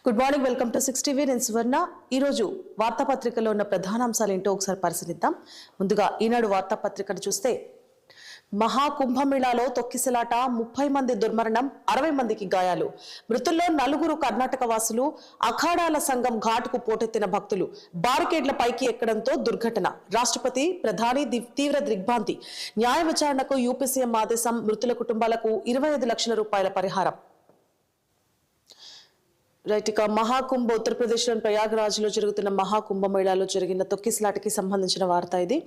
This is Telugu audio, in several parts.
Good morning, welcome to 6 TV. నేను సువర్ణ. ఈరోజు వార్తాపత్రికలో ఉన్న ప్రధానాంశాలు ఏంటో ఒకసారి పరిశీలిద్దాం. ముందుగా ఈనాడు వార్తాపత్రికను చూస్తే, మహాకుంభమేళాలో తొక్కిసలాట, 30 మంది దుర్మరణం, 60 మందికి గాయాలు. మృతుల్లో 4 కర్ణాటక వాసులు. అఖాడాల సంఘం ఘాటుకు పోటెత్తిన భక్తులు. బారికేడ్ల పైకి ఎక్కడంతో దుర్ఘటన. రాష్ట్రపతి, ప్రధాని తీవ్ర దిగ్భ్రాంతి. న్యాయ విచారణకు యూపీసీఎం ఆదేశం. మృతుల కుటుంబాలకు 25 లక్షల రూపాయల పరిహారం. రైట్. ఇక మహాకుంభ ఉత్తరప్రదేశ్లోని ప్రయాగ్రాజ్లో జరుగుతున్న మహాకుంభమేళాలో జరిగిన తొక్కిసలాటకి సంబంధించిన వార్త ఇది.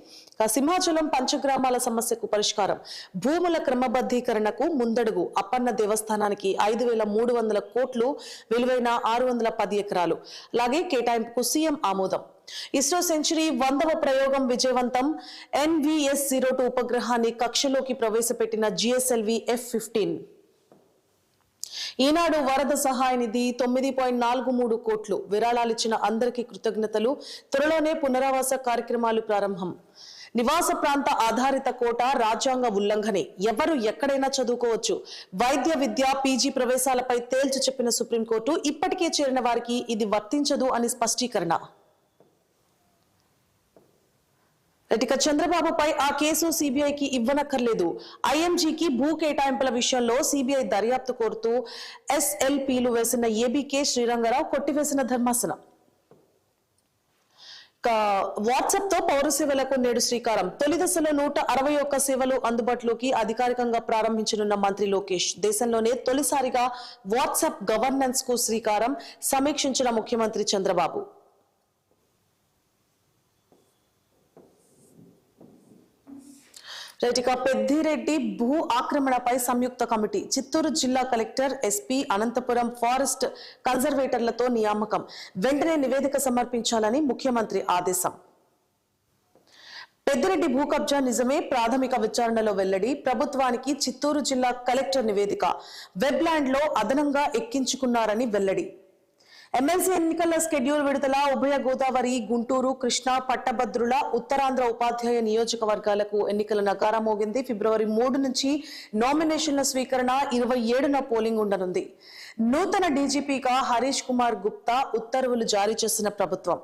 సింహాచలం పంచగ్రామాల సమస్యకు పరిష్కారం. భూముల క్రమబద్ధీకరణకు ముందడుగు. అప్పన్న దేవస్థానానికి 5300 కోట్లు విలువైన 610 ఎకరాలు. అలాగే కేటాయింపుకు సీఎం ఆమోదం. ఇస్రో సెంచరీ 100వ ప్రయోగం విజయవంతం. NVS-02 ఉపగ్రహాన్ని కక్షలోకి ప్రవేశపెట్టిన GSLV F-15. ఈనాడు వరద సహాయ నిధి 9.43 కోట్లు. విరాళాలిచ్చిన అందరికీ కృతజ్ఞతలు. త్వరలోనే పునరావాస కార్యక్రమాలు ప్రారంభం. నివాస ప్రాంత ఆధారిత కోట రాజ్యాంగ ఉల్లంఘనే. ఎవరు ఎక్కడైనా చదువుకోవచ్చు. వైద్య విద్య, PG ప్రవేశాలపై తేల్చి చెప్పిన సుప్రీంకోర్టు. ఇప్పటికే చేరిన వారికి ఇది వర్తించదు అని స్పష్టీకరణ. ఇక చంద్రబాబుపై ఆ కేసు CBIకి ఇవ్వనక్కర్లేదు. IMGకి భూ కేటాయింపుల విషయంలో CBI దర్యాప్తు కోరుతూ SLPలు వేసిన ABK శ్రీరంగరావు కొట్టివేసిన ధర్మాసనం. వాట్సాప్ తో పౌర సేవలకు నేడు శ్రీకారం. తొలి దశలో 161 సేవలు అందుబాటులోకి అధికారికంగా ప్రారంభించనున్న మంత్రి లోకేష్. దేశంలోనే తొలిసారిగా వాట్సాప్ గవర్నెన్స్ కు శ్రీకారం. సమీక్షించిన ముఖ్యమంత్రి చంద్రబాబు. రైట్. ఇక పెద్దిరెడ్డి భూ ఆక్రమణపై సంయుక్త కమిటీ. చిత్తూరు జిల్లా కలెక్టర్, SP, అనంతపురం ఫారెస్ట్ కన్జర్వేటర్లతో నియామకం. వెంటనే నివేదిక సమర్పించాలని ముఖ్యమంత్రి ఆదేశం. పెద్దిరెడ్డి భూ కబ్జా నిజమే, ప్రాథమిక విచారణలో వెల్లడి. ప్రభుత్వానికి చిత్తూరు జిల్లా కలెక్టర్ నివేదిక. వెబ్లాండ్ లో అదనంగా ఎక్కించుకున్నారని వెల్లడి. ఎమ్మెల్సీ ఎన్నికల షెడ్యూల్ విడుదల. ఉభయ గోదావరి, గుంటూరు, కృష్ణా, పట్టభద్రుల, ఉత్తరాంధ్ర ఉపాధ్యాయ నియోజకవర్గాలకు ఎన్నికల నగారా మోగింది. ఫిబ్రవరి 3 నుంచి నామినేషన్ల స్వీకరణ. 27న పోలింగ్ ఉండనుంది. నూతన DGPగా హరీష్ కుమార్ గుప్తా ఉత్తర్వులు జారీ చేసిన ప్రభుత్వం.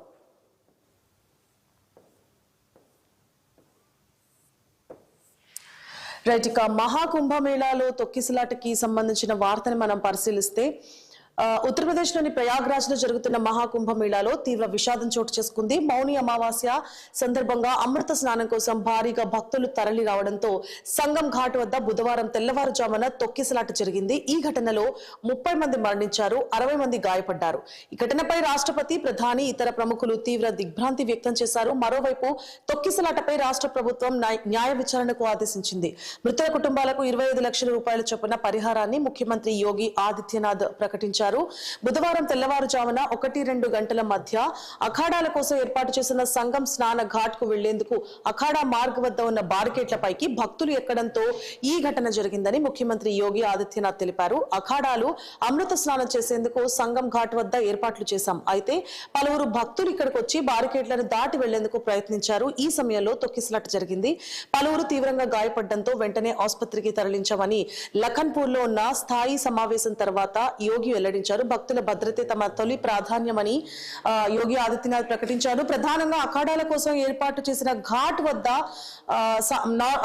రైట్. ఇక మహాకుంభమేళాలో తొక్కిసలాటకి సంబంధించిన వార్తని మనం పరిశీలిస్తే, ఉత్తరప్రదేశ్లోని ప్రయాగ్రాజ్ లో జరుగుతున్న మహాకుంభమేళాలో తీవ్ర విషాదం చోటు చేసుకుంది. మౌని అమావాస్య సందర్భంగా అమృత స్నానం కోసం భారీగా భక్తులు తరలి రావడంతో సంగం ఘాట్ వద్ద బుధవారం తెల్లవారుజామున తొక్కిసలాట జరిగింది. ఈ ఘటనలో 30 మంది మరణించారు, 60 మంది గాయపడ్డారు. ఈ ఘటనపై రాష్ట్రపతి, ప్రధాని, ఇతర ప్రముఖులు తీవ్ర దిగ్భ్రాంతి వ్యక్తం చేశారు. మరోవైపు తొక్కిసలాటపై రాష్ట్ర ప్రభుత్వం న్యాయ విచారణకు ఆదేశించింది. మృతుల కుటుంబాలకు 25 లక్షల రూపాయల చొప్పున పరిహారాన్ని ముఖ్యమంత్రి యోగి ఆదిత్యనాథ్ ప్రకటించారు. బుధవారం తెల్లవారుజామున 1-2 గంటల మధ్య అఖాడాల కోసం ఏర్పాటు చేసిన సంగం స్నాన ఘాట్ కు వెళ్లేందుకు అఖాడా మార్గ్ వద్ద ఉన్న బారికేట్లపైకి భక్తులు ఎక్కడంతో ఈ ఘటన జరిగిందని ముఖ్యమంత్రి యోగి ఆదిత్యనాథ్ తెలిపారు. అఖాడాలు అమృత స్నానం చేసేందుకు సంగం ఘాట్ వద్ద ఏర్పాట్లు చేశాం. అయితే పలువురు భక్తులు ఇక్కడికి వచ్చి బారికేట్లను దాటి వెళ్లేందుకు ప్రయత్నించారు. ఈ సమయంలో తొక్కిసలాట జరిగింది. పలువురు తీవ్రంగా గాయపడడంతో వెంటనే ఆసుపత్రికి తరలించామని లఖన్పూర్ లో ఉన్న స్థాయి సమావేశం తర్వాత యోగి వెల్లడించారు. భక్తుల భద్రతే తమ తొలి ప్రాధాన్యమని యోగి ఆదిత్యనాథ్ ప్రకటించారు. ప్రధానంగా అఖాడాల కోసం ఏర్పాటు చేసిన ఘాట్ వద్ద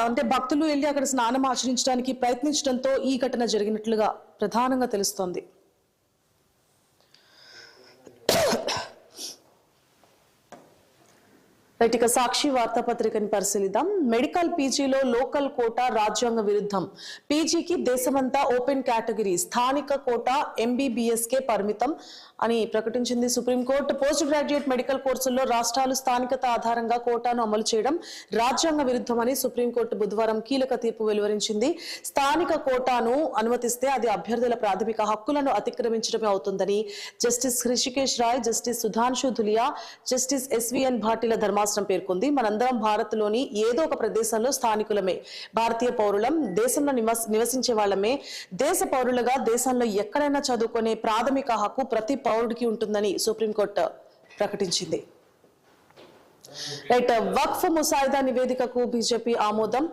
అంటే భక్తులు వెళ్లి అక్కడ స్నానం ఆచరించడానికి ప్రయత్నించడంతో ఈ ఘటన జరిగినట్లుగా ప్రధానంగా తెలుస్తోంది. ఇక సాక్షి వార్తాపత్రికని పరిశీలిద్దాం. మెడికల్ PGలో లోకల్ కోటా రాజ్యాంగ విరుద్ధం. PGకి దేశమంతా ఓపెన్ కేటగిరీ. స్థానిక కోటా MBBSకే పరిమితం అని ప్రకటించింది సుప్రీంకోర్టు. పోస్ట్ గ్రాడ్యుయేట్ మెడికల్ కోర్సుల్లో రాష్ట్రాలు స్థానికత ఆధారంగా కోటాను అమలు చేయడం రాజ్యాంగ విరుద్ధమని సుప్రీంకోర్టు బుధవారం కీలక తీర్పు వెలువరించింది. స్థానిక కోటాను అనుమతిస్తే అది అభ్యర్థుల ప్రాథమిక హక్కులను అతిక్రమించడమే అవుతుందని justice Hrishikesh Roy, justice Sudhanshu Dhulia, justice SVN భాటిల ధర్మాసనం పేర్కొంది. మనందరం భారత్లోని ఏదో ఒక ప్రదేశంలో స్థానికులమే, భారతీయ పౌరులం, దేశంలో నివసించే వాళ్ళమే. దేశ పౌరులుగా దేశంలో ఎక్కడైనా చదువుకునే ప్రాథమిక హక్కు ప్రతి పౌరుడికి ఉంటుందని సుప్రీంకోర్టు ప్రకటించింది. రైట్. వక్ఫ్ ముసాయిదా నివేదికకు బీజేపీ ఆమోదం.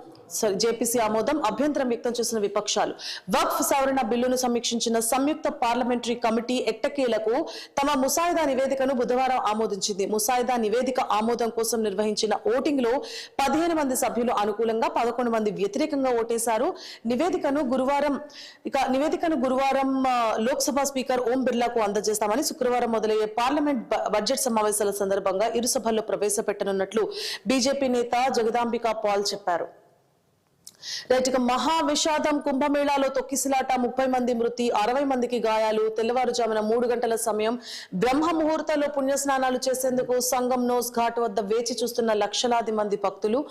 జేపీసీ ఆమోదం, అభ్యంతరం వ్యక్తం చేసిన విపక్షాలు. వక్ఫ్ సవరణ బిల్లును సమీక్షించిన సంయుక్త పార్లమెంటరీ కమిటీ ఎట్టకేలకు తమ ముసాయిదా నివేదికను బుధవారం ఆమోదించింది. ముసాయిదా నివేదిక ఆమోదం కోసం నిర్వహించిన ఓటింగ్ లో 15 మంది సభ్యులు అనుకూలంగా, 11 మంది వ్యతిరేకంగా ఓటేశారు. నివేదికను గురువారం లోక్సభ స్పీకర్ ఓం బిర్లాకు అందజేస్తామని శుక్రవారం మొదలయ్యే పార్లమెంట్ బడ్జెట్ సమావేశాల సందర్భంగా ఇరు సభల్లో ప్రవేశపెట్టనున్నట్లు బీజేపీ నేత జగదాంబికా పాల్ చెప్పారు. రైట్, మహా విషాదం. కుంభమేళాలో తొక్కిసలాట, 30 మంది మృతి, 60 మందికి గాయాలు. తెల్లవారుజామున 3 గంటల సమయం బ్రహ్మ ముహూర్తంలో పుణ్యస్నానాలు చేసేందుకు సంగం నోస్ ఘాట్ వద్ద వేచి చూస్తున్న లక్షలాది మంది భక్తులు.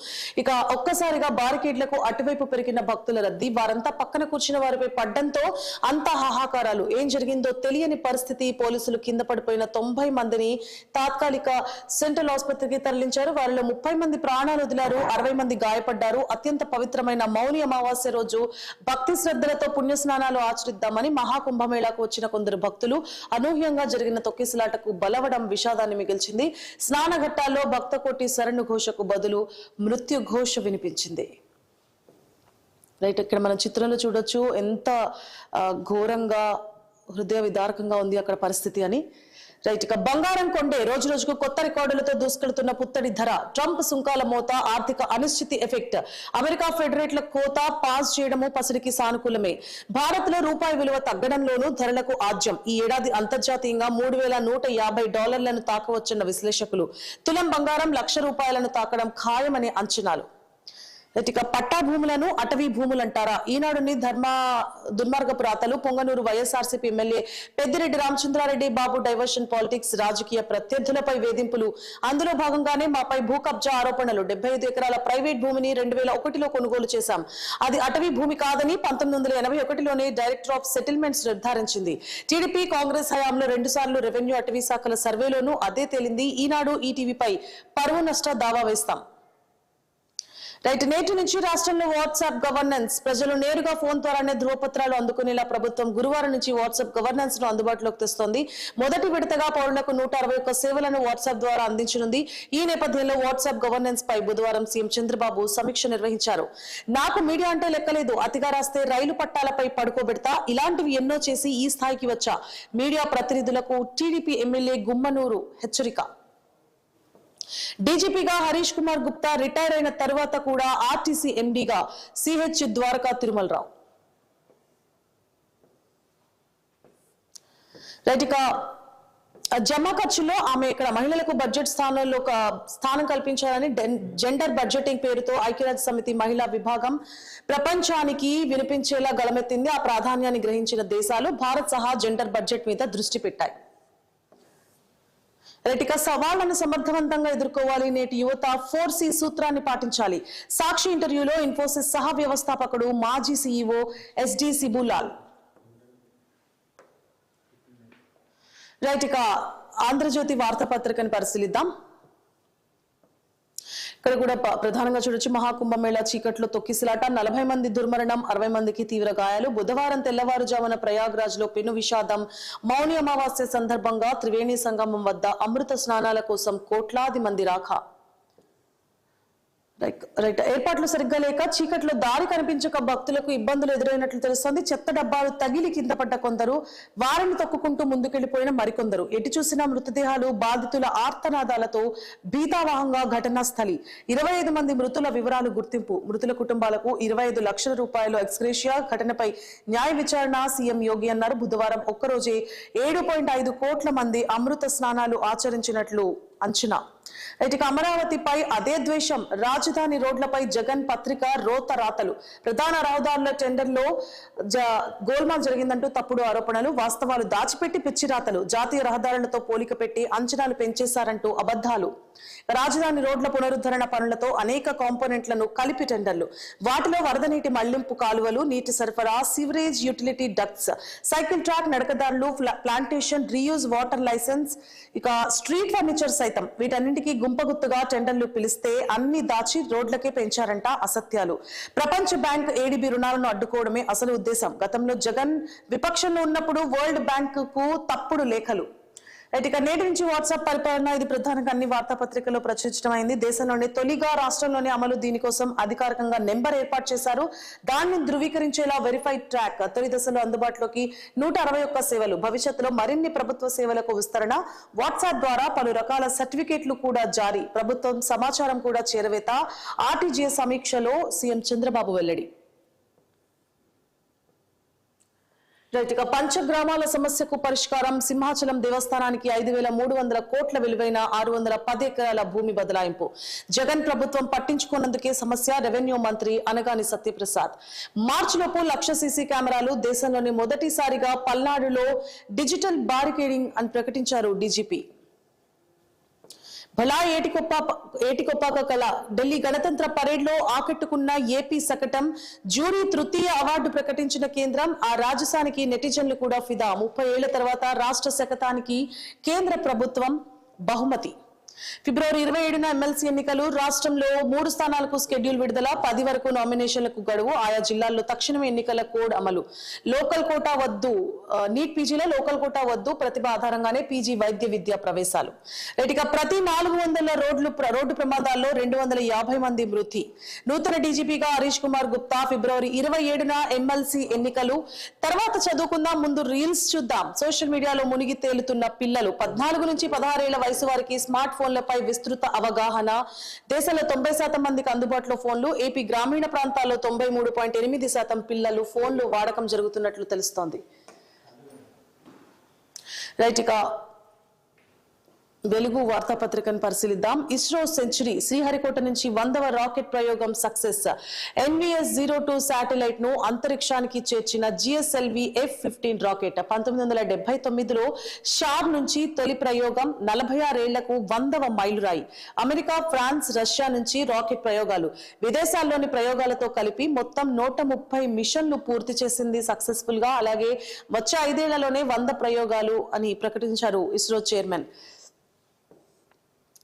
ఇక ఒక్కసారిగా బారికేడ్లకు అటువైపు పెరిగిన భక్తుల రద్దీ. వారంతా పక్కన కూర్చున్న వారిపై పడ్డంతో అంతా హాహాకారాలు. ఏం జరిగిందో తెలియని పరిస్థితి. పోలీసులు కింద పడిపోయిన 90 మందిని తాత్కాలిక సెంట్రల్ ఆసుపత్రికి తరలించారు. వారిలో 30 మంది ప్రాణాలు వదిలారు, 60 మంది గాయపడ్డారు. అత్యంత పవిత్రమైన మౌని అమావాస్య రోజు భక్తి శ్రద్ధలతో పుణ్యస్నానాలు ఆచరిద్దామని మహాకుంభమేళాకు వచ్చిన కొందరు భక్తులు అనూహ్యంగా జరిగిన తొక్కిసలాటకు బలవడం విషాదాన్ని మిగిల్చింది. స్నానఘట్టాల్లో భక్త కోటి శరణు ఘోషకు బదులు మృత్యు ఘోష వినిపించింది. రైట్, ఇక్కడ మనం చిత్రంలో చూడొచ్చు ఎంత ఘోరంగా హృదయ విదారకంగా ఉంది అక్కడ పరిస్థితి అని. రైట్, ఇక బంగారం కొండే రోజు రోజుకు కొత్త రికార్డులతో దూసుకెళ్తున్న పుత్తడి ధర. ట్రంప్ సుంకాల మోత, ఆర్థిక అనిశ్చితి ఎఫెక్ట్. అమెరికా ఫెడరేట్ల కోత పాస్ చేయడము పసిడికి సానుకూలమే. భారత్ లో రూపాయి విలువ తగ్గడంలోనూ ధరలకు ఆజ్యం. ఈ ఏడాది అంతర్జాతీయంగా $3,150 తాకవచ్చన్న విశ్లేషకులు. తులం బంగారం ₹1,00,000 తాకడం ఖాయమనే అంచనాలు. ఇక పట్టా భూములను అటవీ భూములంటారా? ఈనాడుని దుర్మార్గపు రాతలు. పొంగనూరు వైఎస్ఆర్సీపీ ఎమ్మెల్యే పెద్దిరెడ్డి రామచంద్రారెడ్డి బాబు డైవర్షన్ పాలిటిక్స్, రాజకీయ ప్రత్యర్థులపై వేధింపులు. అందులో భాగంగానే మాపై భూ కబ్జా ఆరోపణలు. 75 ఎకరాల ప్రైవేట్ భూమిని 2001లో కొనుగోలు చేశాం. అది అటవీ భూమి కాదని 1981లోనే డైరెక్టర్ ఆఫ్ సెటిల్మెంట్స్ నిర్ధారించింది. టీడీపీ కాంగ్రెస్ హయాంలో 2 సార్లు రెవెన్యూ అటవీ శాఖల సర్వేలోనూ అదే తేలింది. ఈనాడు ఈటీవీపై పరువు నష్ట దావా వేస్తాం. రైట్, నేటి నుంచి రాష్ట్రంలో వాట్సాప్ గవర్నెన్స్. ప్రజలు నేరుగా ఫోన్ ద్వారానే ధృవపత్రాలు అందుకునేలా ప్రభుత్వం గురువారం నుంచి వాట్సాప్ గవర్నెన్స్ ను అందుబాటులోకి తెస్తోంది. మొదటి విడతగా పౌరులకు 161 సేవలను వాట్సాప్ ద్వారా అందించనుంది. ఈ నేపథ్యంలో వాట్సాప్ గవర్నెన్స్ పై బుధవారం సీఎం చంద్రబాబు సమీక్ష నిర్వహించారు. నాకు మీడియా అంటే లెక్కలేదు, అతిగా రాస్తే రైలు పట్టాలపై పడుకోబెడతా, ఇలాంటివి ఎన్నో చేసి ఈ స్థాయికి వచ్చా. మీడియా ప్రతినిధులకు టీడీపీ ఎమ్మెల్యే గుమ్మనూరు హెచ్చరిక. డీజీపీగా హరీష్ కుమార్ గుప్తా రిటైర్ అయిన తర్వాత కూడా ఆర్టీసీ ఎండీగా సిహెచ్ ద్వారకా తిరుమలరావు. రైట్, ఇక జమా ఖర్చులో ఆమె ఇక్కడ మహిళలకు బడ్జెట్ స్థానంలో ఒక స్థానం కల్పించాలని జెండర్ బడ్జెటింగ్ పేరుతో ఐక్యరాజ్య సమితి మహిళా విభాగం ప్రపంచానికి వినిపించేలా గళమెత్తింది. ఆ ప్రాధాన్యాన్ని గ్రహించిన దేశాలు భారత్ సహా జెండర్ బడ్జెట్ మీద దృష్టి పెట్టాయి. రైట్, సవాళ్లను సమర్థవంతంగా ఎదుర్కోవాలి. నేటి యువత 4C సూత్రాన్ని పాటించాలి. సాక్షి ఇంటర్వ్యూలో ఇన్ఫోసిస్ సహ వ్యవస్థాపకుడు మాజీ సీఈఓ ఎస్డి సిబులాల్. రైట్, ఇక ఆంధ్రజ్యోతి వార్తాపత్రికను పరిశీలిద్దాం. ఇక్కడ కూడా ప్రధానంగా చూడొచ్చు. మహాకుంభమేళా చీకట్లో తొక్కిసలాట, 40 మంది దుర్మరణం, 60 మందికి తీవ్ర గాయాలు. బుధవారం తెల్లవారుజామున ప్రయాగ్రాజ్ లో పెను విషాదం. మౌని అమావాస్య సందర్భంగా త్రివేణి సంగమం వద్ద అమృత స్నానాల కోసం కోట్లాది మంది రాక. రైట్, ఏర్పాట్లు సరిగ్గా లేక చీకట్లో దారి కనిపించక భక్తులకు ఇబ్బందులు ఎదురైనట్లు తెలుస్తోంది. చెత్త డబ్బాలు తగిలి కింద పడ్డ కొందరు, వారిని తొక్కుకుంటూ ముందుకెళ్లిపోయిన మరికొందరు. ఎటు చూసినా మృతదేహాలు, బాధితుల ఆర్తనాదాలతో భీతావహంగా ఘటనా స్థలి. 25 మంది మృతుల వివరాలు గుర్తింపు. మృతుల కుటుంబాలకు 25 లక్షల రూపాయలు ఎక్స్గ్రేషియా. ఘటనపై న్యాయ విచారణ. సీఎం యోగి అన్నారు. బుధవారం ఒక్కరోజే 7.5 కోట్ల మంది అమృత స్నానాలు ఆచరించినట్లు అంచనా. ఇక అమరావతిపై అదే ద్వేషం. రాజధాని రోడ్లపై జగన్ పత్రిక రోత రాతలు. ప్రధాన రహదారుల టెండర్లో గోల్మాల్ జరిగిందంటూ తప్పుడు ఆరోపణలు. వాస్తవాలు దాచిపెట్టి పిచ్చి రాతలు. జాతీయ రహదారులతో పోలిక పెట్టి అంచనాలు పెంచేశారంటూ అబద్ధాలు. రాజధాని రోడ్ల పునరుద్ధరణ పనులతో అనేక కాంపోనెంట్లను కలిపి టెండర్లు. వాటిలో వరద నీటి మళ్లింపు కాలువలు, నీటి సరఫరా, sewerage, utility ducts, cycle track, నడకదారులు, ప్లాంటేషన్, రీయూజ్ వాటర్ లైసెన్స్, ఇక స్ట్రీట్ ఫర్నిచర్ సైతం. వీటన్నింటికీ గుంపగుత్తుగా టెండర్లు పిలిస్తే అన్ని దాచి రోడ్లకే పెంచారంట అసత్యాలు. ప్రపంచ బ్యాంక్, ఏడీబీ రుణాలను అడ్డుకోవడమే అసలు ఉద్దేశం. గతంలో జగన్ విపక్షంలో ఉన్నప్పుడు వరల్డ్ బ్యాంక్ కు తప్పుడు లేఖలు. ఇక నేటి నుంచి వాట్సాప్ పరిపాలన ఇది ప్రధానంగా అన్ని వార్తాపత్రికల్లో ప్రచురించడమైంది. దేశంలోని తొలిగా రాష్ట్రంలోని అమలు దీనికోసం అధికారికంగా నెంబర్ ఏర్పాటు చేశారు. దాన్ని ధృవీకరించేలా వెరిఫైడ్ ట్రాక్ తొలి దశలో అందుబాటులోకి 161 సేవలు, భవిష్యత్తులో మరిన్ని ప్రభుత్వ సేవలకు విస్తరణ, వాట్సాప్ ద్వారా పలు రకాల సర్టిఫికేట్లు కూడా జారీ, ప్రభుత్వం సమాచారం కూడా చేరవేత, ఆర్టీజీఎస్ సమీక్షలో సీఎం చంద్రబాబు వెల్లడి. ఇక పంచగ్రామాల సమస్యకు పరిష్కారం, సింహాచలం దేవస్థానానికి 5,300 కోట్ల విలువైన 610 ఎకరాల భూమి బదలాయింపు, జగన్ ప్రభుత్వం పట్టించుకున్నందుకే సమస్య, రెవెన్యూ మంత్రి అనగాని సత్యప్రసాద్. మార్చిలోపు 1,00,000 సీసీ కెమెరాలు, దేశంలోని మొదటిసారిగా పల్నాడులో డిజిటల్ బారికేడింగ్ అని ప్రకటించారు డీజీపీ. భలా ఏటికొప్పాక కళ, ఢిల్లీ గణతంత్ర పరేడ్ లో ఆకట్టుకున్న ఏపీ శకటం, జ్యూరీ తృతీయ అవార్డు ప్రకటించిన కేంద్రం, ఆ రాజసానికి నెటిజన్లు కూడా ఫిదా. 30 ఏళ్ల తర్వాత రాష్ట్ర శకటానికి కేంద్ర ప్రభుత్వం బహుమతి. ఫిబ్రవరి 27న ఎమ్మెల్సీ ఎన్నికలు, రాష్ట్రంలో 3 స్థానాలకు స్కెడ్యూల్ విడుదల, 10 వరకు నామినేషన్లకు గడువు, ఆయా జిల్లాల్లో తక్షణమే ఎన్నికల కోడ్ అమలు, లోకల్ కోటా వద్దు, నీట్ పీజీలో లోకల్ కోటా వద్దు, ప్రతిభ ఆధారంగానే పీజీ వైద్య విద్యా ప్రవేశాలు. ఇక ప్రతి 400 రోడ్డు ప్రమాదాల్లో 250 మంది మృతి. నూతన డీజీపీగా హరీష్ కుమార్ గుప్తా. ఫిబ్రవరి 27న ఎమ్మెల్సీ ఎన్నికలు, తర్వాత చదువుకుందాం, ముందు రీల్స్ చూద్దాం. సోషల్ మీడియాలో మునిగి తేలుతున్న పిల్లలు, 14 నుంచి 16 ఏళ్ల వయసు వారికి స్మార్ట్ ఫోన్లపై విస్తృత అవగాహన, దేశంలో 90% మందికి అందుబాటులో ఫోన్లు, ఏపీ గ్రామీణ ప్రాంతాల్లో 93.8% పిల్లలు ఫోన్లు వాడకం జరుగుతున్నట్లు తెలుస్తోంది. ఇక వెలుగు వార్తాపత్రికను పరిశీలిద్దాం. ఇస్రో సెంచరీ, శ్రీహరికోట నుంచి 100వ రాకెట్ ప్రయోగం సక్సెస్, NVS-02 శాటిలైట్ ను అంతరిక్షానికి చేర్చిన GSLV F-15 రాకెట్. 1979లో షార్ నుంచి తొలి ప్రయోగం, 46 ఏళ్లకు 100వ మైలురాయి. అమెరికా, ఫ్రాన్స్, రష్యా నుంచి రాకెట్ ప్రయోగాలు, విదేశాల్లోని ప్రయోగాలతో కలిపి మొత్తం 130 మిషన్లు పూర్తి చేసింది సక్సెస్ఫుల్ గా. అలాగే వచ్చే 5 ఏళ్లలోనే 100 ప్రయోగాలు అని ప్రకటించారు ఇస్రో చైర్మన్.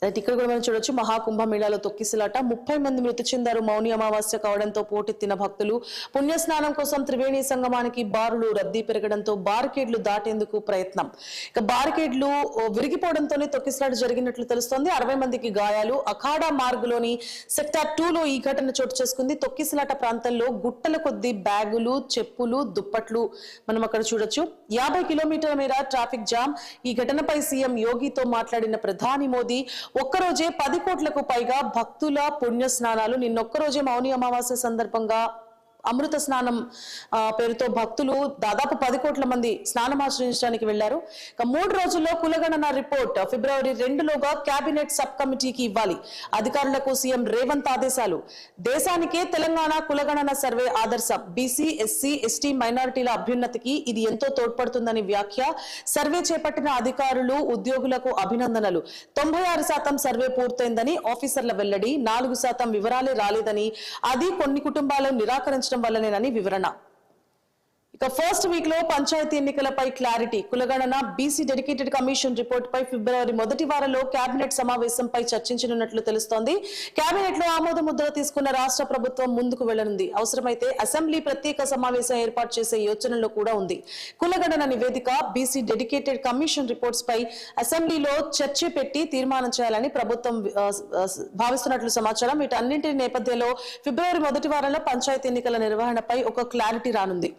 ఇక్కడ కూడా మనం చూడొచ్చు, మహాకుంభమేళాలో తొక్కిసలాట, 30 మంది మృతి చెందారు. మౌని అమావాస్య కావడంతో పోటెత్తిన భక్తులు, పుణ్యస్నానం కోసం త్రివేణి సంగమానికి బారులు, రద్దీ పెరగడంతో బారికేడ్లు దాటేందుకు ప్రయత్నం. ఇక బారికేడ్లు విరిగిపోవడంతోనే తొక్కిసలాట జరిగినట్లు తెలుస్తోంది. 60 మందికి గాయాలు. అఖాడా మార్గులోని సెక్టార్ 2లో ఈ ఘటన చోటు చేసుకుంది. తొక్కిసలాట ప్రాంతంలో గుట్టల కొద్ది బ్యాగులు, చెప్పులు, దుప్పట్లు మనం అక్కడ చూడొచ్చు. 50 కిలోమీటర్ల మేర ట్రాఫిక్ జామ్. ఈ ఘటనపై సీఎం యోగితో మాట్లాడిన ప్రధాని మోదీ, ఒక్కరోజే 10 కోట్లకు పైగా భక్తుల పుణ్య స్నానాలు. నిన్నొక్కరోజే మౌని అమావాస్య సందర్భంగా అమృత స్నానం పేరుతో భక్తులు దాదాపు 10 కోట్ల మంది స్నానం ఆచరించడానికి వెళ్లారు. ఇక 3 రోజుల్లో కులగణన రిపోర్ట్ ఫిబ్రవరి 2లోగా కేబినెట్ సబ్ కమిటీకి ఇవ్వాలి. అధికారులకు సీఎం రేవంత్ ఆదేశాలు. దేశానికే తెలంగాణ కులగణన సర్వే ఆదర్శం. బీసీ, ఎస్సీ, ఎస్టీ మైనారిటీల అభ్యున్నతికి ఇది ఎంతో తోడ్పడుతుందని వ్యాఖ్య. సర్వే చేపట్టిన అధికారులు, ఉద్యోగులకు అభినందనలు. 96% సర్వే పూర్తయిందని ఆఫీసర్ల వెల్లడి. 4% వివరాలే రాలేదని, అది కొన్ని కుటుంబాలు నిరాకరించడం వల్లనేనని వివరణ. ఇక ఫస్ట్ వీక్ లో పంచాయతీ ఎన్నికలపై క్లారిటీ. కులగణన, బీసీ డెడికేటెడ్ కమిషన్ రిపోర్ట్ పై ఫిబ్రవరి మొదటి వారంలో కేబినెట్ సమావేశంపై చర్చించనున్నట్లు తెలుస్తోంది. కేబినెట్ లో ఆమోద ముద్ర తీసుకున్న రాష్ట్ర ప్రభుత్వం ముందుకు వెళ్లనుంది. అవసరమైతే అసెంబ్లీ ప్రత్యేక సమావేశం ఏర్పాటు చేసే యోచనలో కూడా ఉంది. కులగణన నివేదిక, బీసీ డెడికేటెడ్ కమిషన్ రిపోర్ట్స్ పై అసెంబ్లీలో చర్చ పెట్టి తీర్మానం చేయాలని ప్రభుత్వం భావిస్తున్నట్లు సమాచారం. వీటన్నింటి నేపథ్యంలో ఫిబ్రవరి మొదటి వారంలో పంచాయతీ ఎన్నికల నిర్వహణపై ఒక క్లారిటీ రానుంది.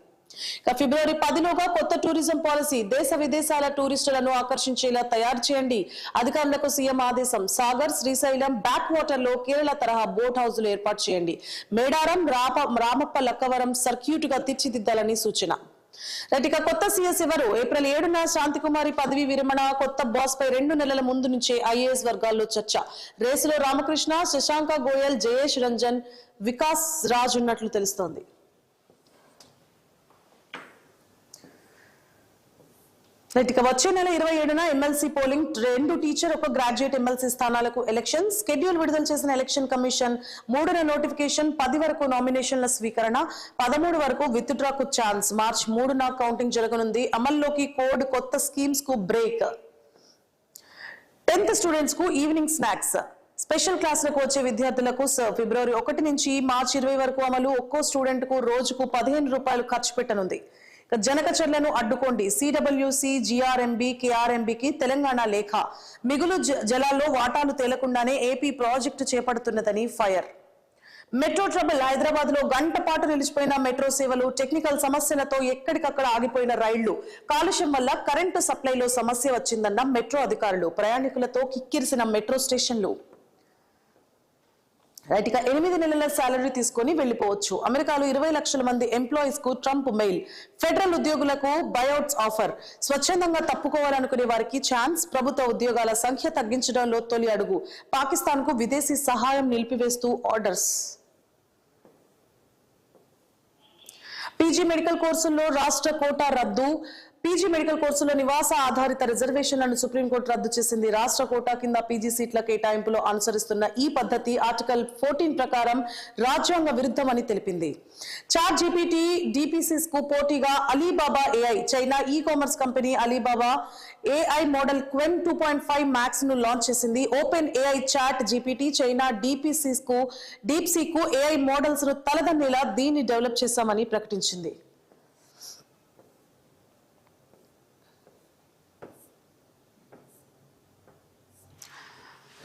ఫిబ్రవరి 10లోగా కొత్త టూరిజం పాలసీ. దేశ విదేశాల టూరిస్టులను ఆకర్షించేలా తయారు చేయండి. అధికారులకు సీఎం ఆదేశం. సాగర్, శ్రీశైలం బ్యాక్ వాటర్ లో కేరళ తరహా బోట్ హౌజులు ఏర్పాటు చేయండి. మేడారం, రామప్ప, లక్కవరం సర్క్యూట్ గా తీర్చిదిద్దాలని సూచన. ఇక కొత్త సీఎస్ ఎవరు? ఏప్రిల్ 7న శాంతికుమారి పదవి విరమణ. కొత్త బాస్ పై 2 నెలల ముందు నుంచే ఐఏఎస్ వర్గాల్లో చర్చ. రేసులో రామకృష్ణ, శశాంక గోయల్, జయేష్ రంజన్, వికాస్ రాజ్ ఉన్నట్లు తెలుస్తోంది. ఇక వచ్చే నెల 27న MLC polling. 2 teacher, 1 graduate MLC స్థానాలకు ఎలక్షన్. స్కెడ్యూల్ విడుదల చేసిన ఎలక్షన్ కమిషన్. 3న నోటిఫికేషన్, 10 వరకు నామినేషన్ల స్వీకరణ, 13 వరకు విత్ డ్రాకు ఛాన్స్. మార్చి 3న కౌంటింగ్ జరగనుంది. అమల్లోకి కోడ్. కొత్త స్కీమ్స్ కు బ్రేక్. 10th స్టూడెంట్స్ కు ఈవినింగ్ స్నాక్స్. స్పెషల్ క్లాసులకు వచ్చే విద్యార్థులకు ఫిబ్రవరి 1 నుంచి మార్చి 20 వరకు అమలు. ఒక్కో స్టూడెంట్ కు రోజుకు 15 రూపాయలు ఖర్చు పెట్టనుంది. జనకచర్లను అడ్డుకోండి, సిడబ్ల్యూసి, జిఆర్ఎంబి, కేఆర్ఎంబికి తెలంగాణ లేఖ. మిగులు జలాల్లో వాటాలు తేలకుండానే ఏపీ ప్రాజెక్టు చేపడుతున్నదని ఫైర్. Metro trouble. హైదరాబాద్ లో గంట పాటు నిలిచిపోయిన మెట్రో సేవలు, టెక్నికల్ సమస్యలతో ఎక్కడికక్కడ ఆగిపోయిన రైళ్లు, కాలుష్యం వల్ల కరెంటు సప్లైలో సమస్య వచ్చిందన్న మెట్రో అధికారులు. ప్రయాణికులతో కిక్కిరిసిన మెట్రో స్టేషన్లు. రైట్, ఇక 8 నెలల శాలరీ తీసుకొని వెళ్లిపోవచ్చు. అమెరికాలో 20 లక్షల మంది ఎంప్లాయీస్ కు ట్రంప్ మెయిల్. ఫెడరల్ ఉద్యోగులకు బయౌట్స్ ఆఫర్. స్వచ్ఛందంగా తప్పుకోవాలనుకునే వారికి ఛాన్స్. ప్రభుత్వ ఉద్యోగాల సంఖ్య తగ్గించడంలో తొలి అడుగు. పాకిస్తాన్ కు విదేశీ సహాయం నిలిపివేస్తూ ఆర్డర్స్. పీజీ మెడికల్ కోర్సుల్లో రాష్ట్ర కోటా రద్దు. పీజీ మెడికల్ కోర్సులో నివాస ఆధారిత రిజర్వేషన్లను సుప్రీంకోర్టు రద్దు చేసింది. రాష్ట్ర కోటా కింద పీజీ సీట్ల కేటాయింపులో అనుసరిస్తున్న ఈ పద్ధతి ఆర్టికల్ 14 ప్రకారం రాజ్యాంగ విరుద్ధమని తెలిపింది. చాట్ జీపీటీ, డిపిసిస్ కు పోటీగా Alibaba AI, China e commerce company Alibaba AI model Qwen 2.5 Max ను లాంచ్ చేసింది. Open AI, chat GPT, China DeepSeek కు ఏఐ మోడల్స్ ను తలదన్నేలా దీన్ని డెవలప్ చేశామని ప్రకటించింది.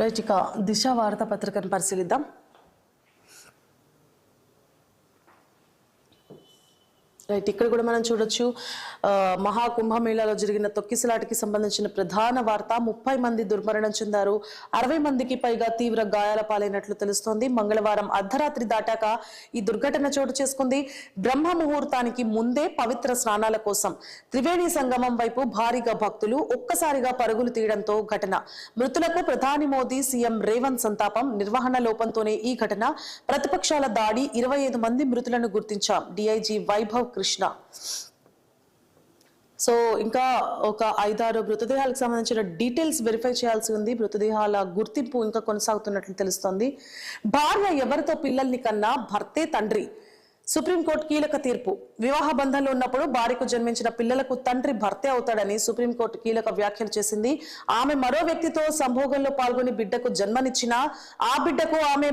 రైట్, ఇక దిశ వార్తాపత్రికను పరిశీలిద్దాం. రైట్, ఇక్కడ కూడా మనం చూడొచ్చు మహాకుంభమేళాలో జరిగిన తొక్కిసలాటకి సంబంధించిన ప్రధాన వార్త. 30 మంది దుర్మరణం చెందారు, 60 మందికి పైగా తీవ్ర గాయాల పాలైనట్లు తెలుస్తోంది. మంగళవారం అర్ధరాత్రి దాటాక ఈ దుర్ఘటన చోటు చేసుకుంది. బ్రహ్మ ముహూర్తానికి ముందే పవిత్ర స్నానాల కోసం త్రివేణి సంగమం వైపు భారీగా భక్తులు ఒక్కసారిగా పరుగులు తీయడంతో ఘటన. మృతులకు ప్రధాని మోదీ, సీఎం రేవంత్ సంతాపం. నిర్వహణ లోపంతోనే ఈ ఘటన. ప్రతిపక్షాల దాడి. 25 మంది మృతులను గుర్తించాం. డీఐజీ వైభవ్ కృష్ణ. సో ఇంకా ఒక 5-6 మృతదేహాలకు సంబంధించిన డీటెయిల్స్ వెరిఫై చేయాల్సి ఉంది. మృతదేహాల గుర్తింపు ఇంకా కొనసాగుతున్నట్లు తెలుస్తోంది. భార్య ఎవరితో పిల్లల్ని కన్నా భర్తే తండ్రి. సుప్రీంకోర్టు కీలక తీర్పు. వివాహ బంధంలో ఉన్నప్పుడు భార్యకు జన్మించిన పిల్లలకు తండ్రి భర్తే అవుతాడని సుప్రీంకోర్టు కీలక వ్యాఖ్యలు చేసింది. ఆమె మరో వ్యక్తితో సంభోగంలో పాల్గొని బిడ్డకు జన్మనిచ్చినా ఆ బిడ్డకు ఆమె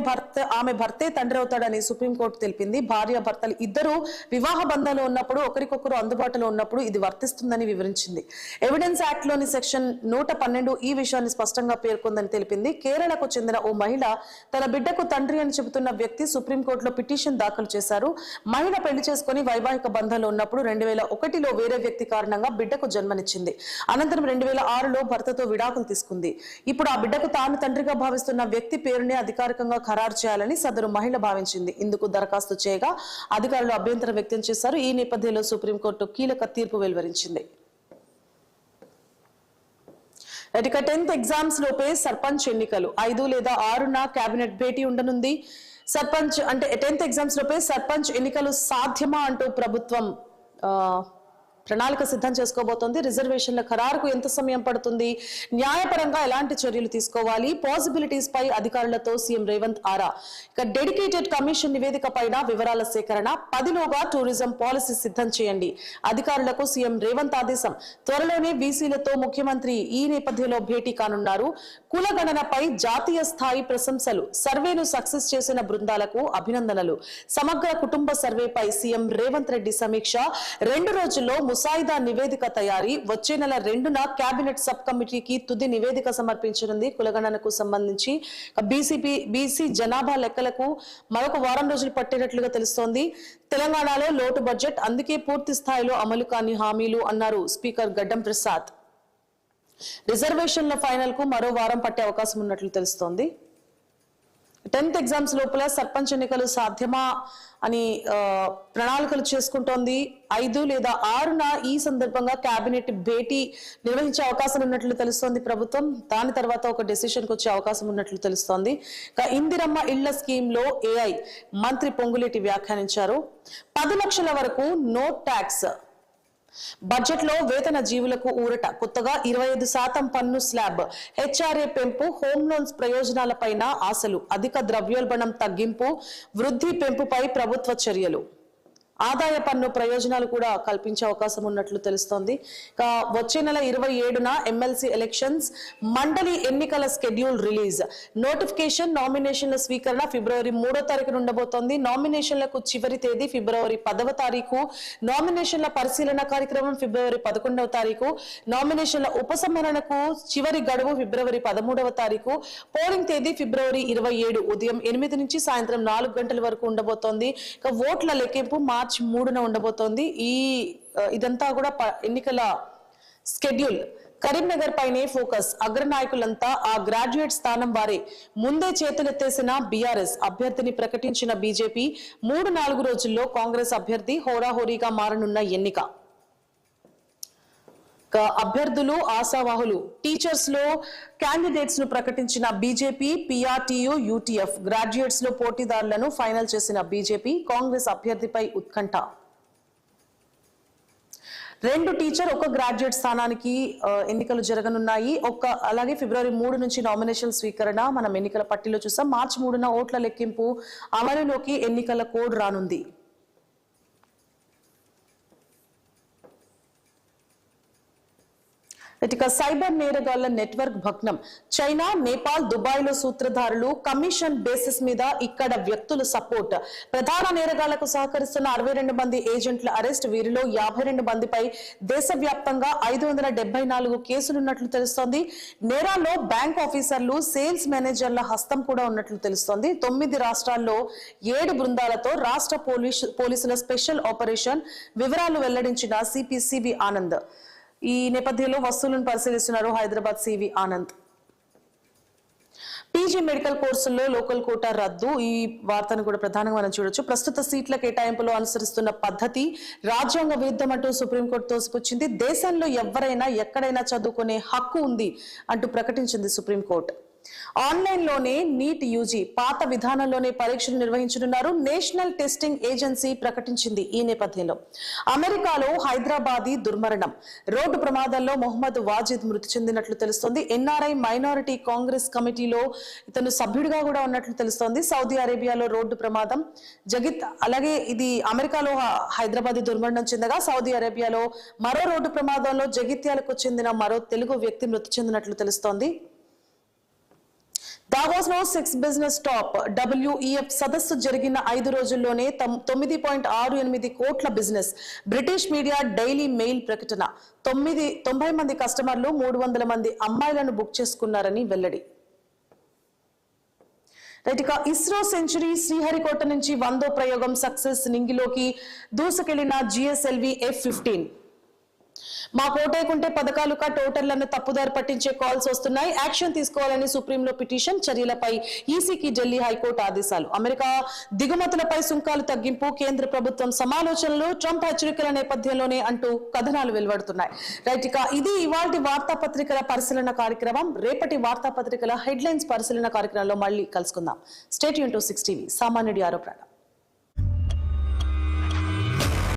భర్తే తండ్రి అవుతాడని సుప్రీంకోర్టు తెలిపింది. భార్య భర్తలు ఇద్దరు వివాహ బంధంలో ఉన్నప్పుడు ఒకరికొకరు అందుబాటులో ఉన్నప్పుడు ఇది వర్తిస్తుందని వివరించింది. ఎవిడెన్స్ యాక్ట్ లోని సెక్షన్ 112 ఈ విషయాన్ని స్పష్టంగా పేర్కొందని తెలిపింది. కేరళకు చెందిన ఓ మహిళ తన బిడ్డకు తండ్రి అని చెబుతున్న వ్యక్తి సుప్రీంకోర్టులో పిటిషన్ దాఖలు చేశారు. మహిళ పెళ్లి చేసుకుని వైవాహిక బంధంలో ఉన్నప్పుడు 2001లో వేరే వ్యక్తి కారణంగా బిడ్డకు జన్మనిచ్చింది. అనంతరం 2006లో భర్తతో విడాకులు తీసుకుంది. ఇప్పుడు ఆ బిడ్డకు తాను తండ్రిగా భావిస్తున్న వ్యక్తి పేరునే అధికారికంగా ఖరారు చేయాలని సదరు మహిళ భావించింది. ఇందుకు దరఖాస్తు చేయగా అధికారులు అభ్యంతరం వ్యక్తం చేశారు. ఈ నేపథ్యంలో సుప్రీంకోర్టు కీలక తీర్పు వెలువరించింది. ఇక 10th ఎగ్జామ్స్ లోపే సర్పంచ్ ఎన్నికలు. 5 లేదా 6న కేబినెట్ భేటీ ఉండనుంది. సర్పంచ్ అంటే 10th ఎగ్జామ్స్ లోపే సర్పంచ్ ఎన్నికలు సాధ్యమా అంటూ ప్రభుత్వం ప్రణాళిక సిద్ధం చేసుకోబోతోంది. రిజర్వేషన్ల ఖరారుకు ఎంత సమయం పడుతుంది, న్యాయపరంగా ఎలాంటి చర్యలు తీసుకోవాలి, పాసిబిలిటీస్ పై అధికారులతో సీఎం రేవంత్ ఆరా. ఇక డెడికేటెడ్ కమిషన్ నివేదిక పైన వివరాల సేకరణ. 10లోగా టూరిజం పాలసీ సిద్ధం చేయండి. అధికారులకు సీఎం రేవంత్ ఆదేశం. త్వరలోనే వీసీలతో ముఖ్యమంత్రి ఈ నేపథ్యంలో భేటీ కానున్నారు. కులగణనపై జాతీయ స్థాయి ప్రశంసలు. సర్వేను సక్సెస్ చేసిన బృందాలకు అభినందనలు. సమగ్ర కుటుంబ సర్వేపై సీఎం రేవంత్ రెడ్డి సమీక్ష. 2 రోజుల్లో ముసాయిదా నివేదిక తయారీ. వచ్చే నెల 2న కేబినెట్ సబ్ కమిటీకి తుది నివేదిక సమర్పించనుంది. కులగణనకు సంబంధించి బీసీ జనాభా లెక్కలకు మరొక వారం రోజులు పట్టినట్లుగా తెలుస్తోంది. తెలంగాణలో లోటు బడ్జెట్, అందుకే పూర్తి స్థాయిలో అమలు కాని హామీలు అన్నారు స్పీకర్ గడ్డం ప్రసాద్. రిజర్వేషన్ల ఫైనల్ కు మరో వారం పట్టే అవకాశం ఉన్నట్లు తెలుస్తోంది. 10th ఎగ్జామ్స్ లోపల సర్పంచ్ ఎన్నికలు సాధ్యమా అని ప్రణాళికలు చేసుకుంటోంది. 5 లేదా 6న ఈ సందర్భంగా కేబినెట్ భేటీ నిర్వహించే అవకాశం ఉన్నట్లు తెలుస్తోంది ప్రభుత్వం. దాని తర్వాత ఒక డెసిషన్ కు వచ్చే అవకాశం ఉన్నట్లు తెలుస్తోంది. ఇందిరమ్మ ఇళ్ల స్కీమ్ లో ఏఐ మంత్రి పొంగులేటి వ్యాఖ్యానించారు. 10 లక్షల వరకు నో ట్యాక్స్. బడ్జెట్ లో వేతన జీవులకు ఊరట. కొత్తగా 25% పన్ను స్లాబ్. హెచ్ఆర్ఏ పెంపు. హోమ్ లోన్స్ ప్రయోజనాలపైన ఆశలు. అధిక ద్రవ్యోల్బణం తగ్గింపు. వృద్ధి పెంపుపై ప్రభుత్వ చర్యలు. ఆదాయ పన్ను ప్రయోజనాలు కూడా కల్పించే అవకాశం ఉన్నట్లు తెలుస్తోంది. ఇక వచ్చే నెల 27న ఎమ్మెల్సీ ఎలక్షన్స్, మండలి ఎన్నికల షెడ్యూల్ రిలీజ్, నోటిఫికేషన్, నామినేషన్ల స్వీకరణ ఫిబ్రవరి 3వ తారీఖున ఉండబోతోంది. నామినేషన్లకు చివరి తేదీ ఫిబ్రవరి 10వ తారీఖు, నామినేషన్ల పరిశీలన కార్యక్రమం ఫిబ్రవరి 11వ తారీఖు, నామినేషన్ల ఉపసంహరణకు చివరి గడువు ఫిబ్రవరి 13వ తారీఖు, పోలింగ్ తేదీ ఫిబ్రవరి 27 ఉదయం 8 నుంచి సాయంత్రం 4 గంటల వరకు ఉండబోతోంది. ఇక ఓట్ల లెక్కింపు మార్చి 3న ఉండబోతోంది. ఇదంతా కూడా ఎన్నికల షెడ్యూల్. కరీంనగర్ పైనే ఫోకస్. అగ్రనాయకులంతా ఆ గ్రాడ్యుయేట్ స్థానం వారే. ముందే చేతులెత్తేసిన బీఆర్ఎస్ అభ్యర్థిని ప్రకటించిన బీజేపీ. 3-4 రోజుల్లో కాంగ్రెస్ అభ్యర్థి హోరాహోరీగా మారనున్న ఎన్నిక. అభ్యర్థులు, ఆశావాహులు, టీచర్స్ లో క్యాండిడేట్స్ ను ప్రకటించిన బీజేపీ, పీఆర్టీయూ, యూటీఎఫ్. గ్రాడ్యుయేట్స్ లో పోటీదారులను ఫైనల్ చేసిన బీజేపీ. కాంగ్రెస్ అభ్యర్థిపై ఉత్కంఠ. 2 టీచర్, 1 గ్రాడ్యుయేట్ స్థానానికి ఎన్నికలు జరగనున్నాయి. అలాగే ఫిబ్రవరి 3 నుంచి నామినేషన్ స్వీకరణ మనం ఎన్నికల పట్టిలో చూసాం. మార్చి 3న ఓట్ల లెక్కింపు అమలులోకి. ఎన్నికల కోడ్ రానుంది. ఇక సైబర్ నేరగాళ్ల నెట్వర్క్ భగ్నం. చైనా, నేపాల్, దుబాయ్ లో సూత్రధారులు. కమిషన్ బేసిస్ మీద ఇక్కడ వ్యక్తుల సపోర్ట్. ప్రధాన నేరగాళ్లకు సహకరిస్తున్న 62 మంది ఏజెంట్ల అరెస్ట్. వీరిలో 52 మందిపై దేశవ్యాప్తంగా 574 కేసులున్నట్లు తెలుస్తోంది. నేరాల్లో బ్యాంక్ ఆఫీసర్లు, సేల్స్ మేనేజర్ల హస్తం కూడా ఉన్నట్లు తెలుస్తోంది. 9 రాష్ట్రాల్లో 7 బృందాలతో రాష్ట్ర పోలీసుల స్పెషల్ ఆపరేషన్. వివరాలు వెల్లడించిన సిపి సివి ఆనంద్. ఈ నేపథ్యంలో వస్తువులను పరిశీలిస్తున్నారు Hyderabad CV Anand. PG medical కోర్సుల్లో లోకల్ కోటా రద్దు. ఈ వార్తను కూడా ప్రధానంగా మనం చూడొచ్చు. ప్రస్తుత సీట్ల కేటాయింపులో అనుసరిస్తున్న పద్ధతి రాజ్యాంగ విరుద్ధమంటూ సుప్రీంకోర్టు తోసిపుచ్చింది. దేశంలో ఎవరైనా ఎక్కడైనా చదువుకునే హక్కు ఉంది అంటూ ప్రకటించింది సుప్రీంకోర్టు. ఆన్లైన్ లోనే నీట్ యూజీ పాత విధానంలోనే పరీక్షలు నిర్వహించనున్నారు. నేషనల్ టెస్టింగ్ ఏజెన్సీ ప్రకటించింది. ఈ నేపథ్యంలో అమెరికాలో హైదరాబాదీ దుర్మరణం. రోడ్డు ప్రమాదంలో మొహమ్మద్ వాజిద్ మృతి చెందినట్లు తెలుస్తోంది. ఎన్ఆర్ఐ మైనారిటీ కాంగ్రెస్ కమిటీలో ఇతను సభ్యుడిగా కూడా ఉన్నట్లు తెలుస్తోంది. సౌదీ అరేబియాలో రోడ్డు ప్రమాదం. అలాగే ఇది అమెరికాలో హైదరాబాదీ దుర్మరణం చెందగా, సౌదీ అరేబియాలో మరో రోడ్డు ప్రమాదంలో జగిత్యాలకు చెందిన మరో తెలుగు వ్యక్తి మృతి చెందినట్లు తెలుస్తోంది. దావోస్ లో 6 బిజినెస్ టాప్. WEF సదస్సు జరిగిన 5 రోజుల్లోనే 9.68 కోట్ల business. British media daily mail ప్రకటన. 90 మంది కస్టమర్లు 300 మంది అమ్మాయిలను బుక్ చేసుకున్నారని వెల్లడి. ఇక ఇస్రో సెంచరీ. శ్రీహరికోట నుంచి 100వ ప్రయోగం సక్సెస్. నింగిలోకి దూసుకెళ్లిన GSLV F-15. మా కోటేకుంటే పథకాలు కట్. ఓటర్లను తప్పుదారి పట్టించే కాల్స్ వస్తున్నాయి. యాక్షన్ తీసుకోవాలని సుప్రీంలో పిటిషన్. చర్యలపై ఈసీకి ఢిల్లీ హైకోర్టు ఆదేశాలు. అమెరికా దిగుమతులపై సుంకాలు తగ్గింపు. కేంద్ర ప్రభుత్వం సమాలోచనలు. ట్రంప్ హెచ్చరికల నేపథ్యంలోనే అంటూ కథనాలు వెలువడుతున్నాయి. రైట్, ఇక ఇది ఇవాల్టి వార్తాపత్రికల పరిశీలన కార్యక్రమం. రేపటి వార్తాపత్రికల హెడ్లైన్స్ పరిశీలన కార్యక్రమంలో మళ్ళీ కలుసుకుందాం. Stay tune to 6 TV. సామాన్యుడి ఆరోపణ.